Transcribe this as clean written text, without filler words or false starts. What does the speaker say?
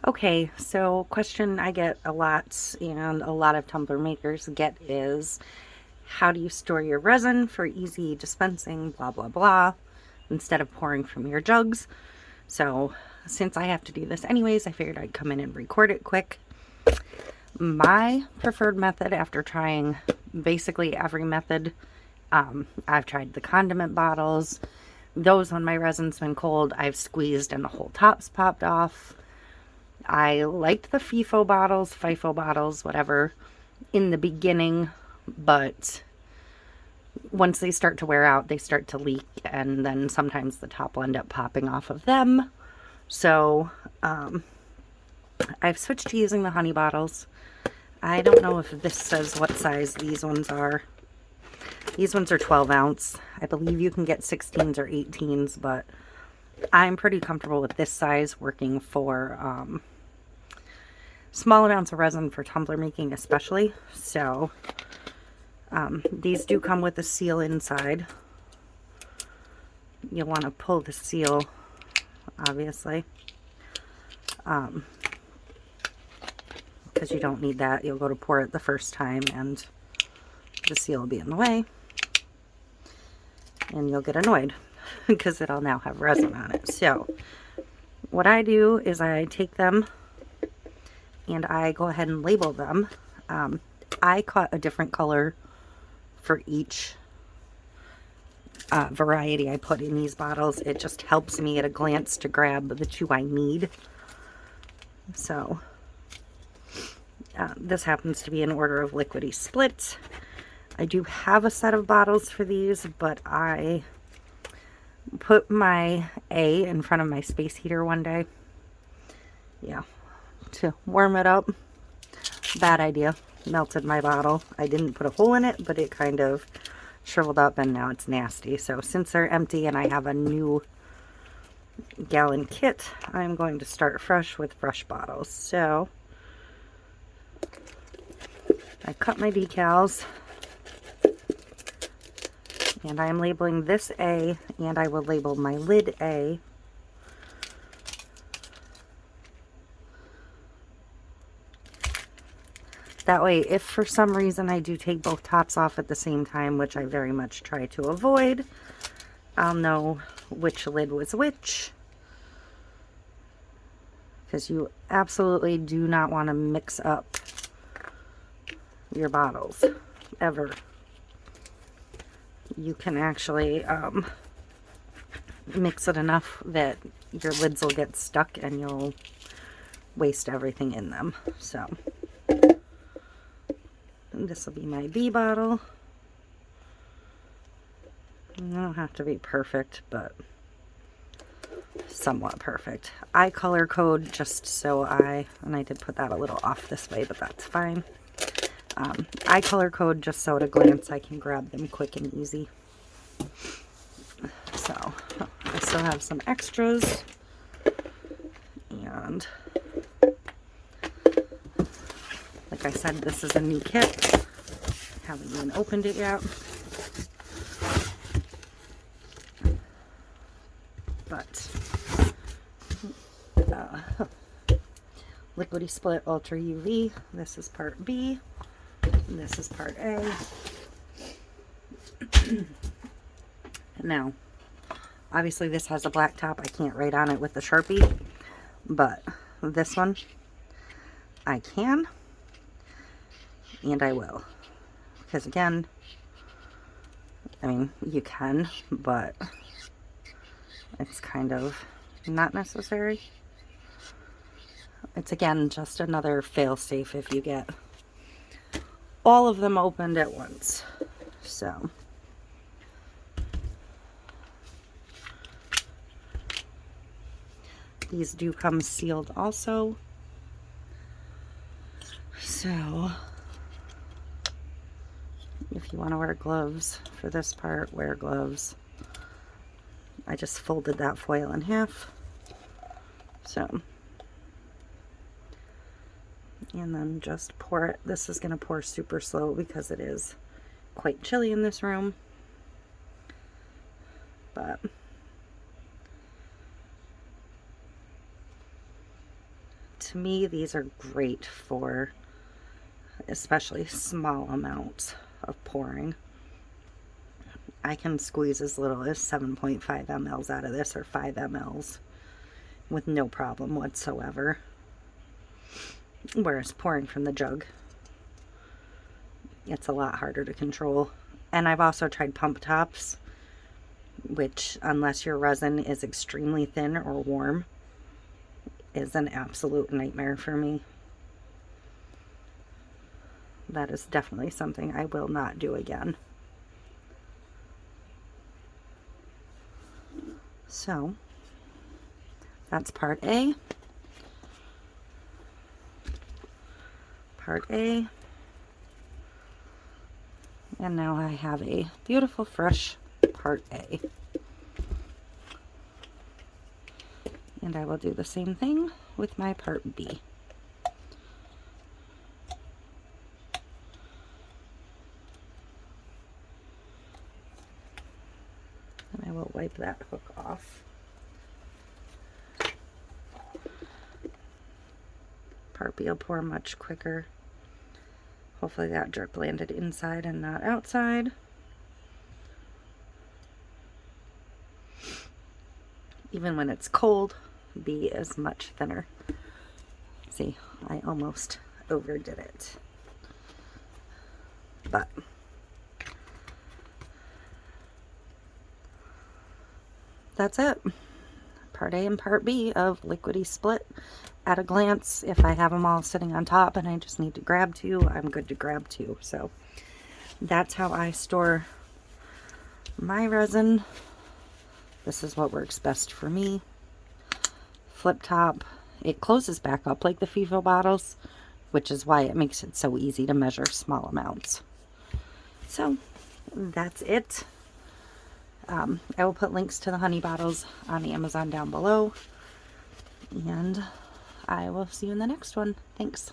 Okay, so question I get a lot, and a lot of tumbler makers get is, how do you store your resin for easy dispensing, blah, blah, blah, instead of pouring from your jugs? So since I have to do this anyways, I figured I'd come in and record it quick. My preferred method after trying basically every method, I've tried the condiment bottles. Those, when my resin's been cold, I've squeezed and the whole top's popped off. I liked the FIFO bottles, whatever, in the beginning, but once they start to wear out, they start to leak, and then sometimes the top will end up popping off of them. So I've switched to using the honey bottles. I don't know if this says what size these ones are. These ones are 12 ounce. I believe you can get 16s or 18s, but I'm pretty comfortable with this size working for small amounts of resin for tumbler making especially. So these do come with a seal inside. You'll want to pull the seal, obviously, because you don't need that. You'll go to pour it the first time and the seal will be in the way, and you'll get annoyed because it'll now have resin on it. So what I do is I take them and I go ahead and label them. I caught a different color for each variety I put in these bottles. It just helps me at a glance to grab the two I need. So this happens to be an order of liquidy split. I do have a set of bottles for these, but I put my A in front of my space heater one day. Yeah, to warm it up. Bad idea. Melted my bottle. I didn't put a hole in it, but it kind of shriveled up and now it's nasty. So since they're empty and I have a new gallon kit, I'm going to start fresh with fresh bottles. So I cut my decals and I am labeling this A, and I will label my lid A. That way, if for some reason I do take both tops off at the same time, which I very much try to avoid, I'll know which lid was which. Because you absolutely do not want to mix up your bottles, ever. You can actually mix it enough that your lids will get stuck and you'll waste everything in them. So this will be my B bottle. I don't have to be perfect, but somewhat perfect. I color code just so and I did put that a little off this way, but that's fine. I color code just so at a glance I can grab them quick and easy. So I still have some extras, and like I said, this is a new kit. Haven't even opened it yet. But liquidy split ultra UV. This is part B. And this is part A. Now, obviously this has a black top. I can't write on it with the Sharpie, but this one I can, and I will. Because again, I mean, you can, but it's kind of not necessary. It's again just another fail-safe if you get all of them opened at once. So these do come sealed also. So if you want to wear gloves for this part, wear gloves. I just folded that foil in half. So, and then just pour it. This is going to pour super slow because it is quite chilly in this room. But To me, these are great for especially small amounts of pouring. I can squeeze as little as 7.5 mLs out of this, or 5 mLs, with no problem whatsoever. Whereas pouring from the jug, it's a lot harder to control. And I've also tried pump tops, which, unless your resin is extremely thin or warm, is an absolute nightmare for me. That is definitely something I will not do again. So that's part A. Part A. And now I have a beautiful fresh part A. And I will do the same thing with my part B. And I will wipe that hook off. Part B will pour much quicker. Hopefully that drip landed inside and not outside. Even when it's cold, B is much thinner. See, I almost overdid it. But that's it. Part A and part B of Liquidy Split. At a glance, if I have them all sitting on top and I just need to grab two, I'm good to grab two. So that's how I store my resin. This is what works best for me. Flip top. It closes back up like the FIFO bottles, which is why it makes it so easy to measure small amounts. So that's it. I will put links to the honey bottles on Amazon down below. And I will see you in the next one. Thanks.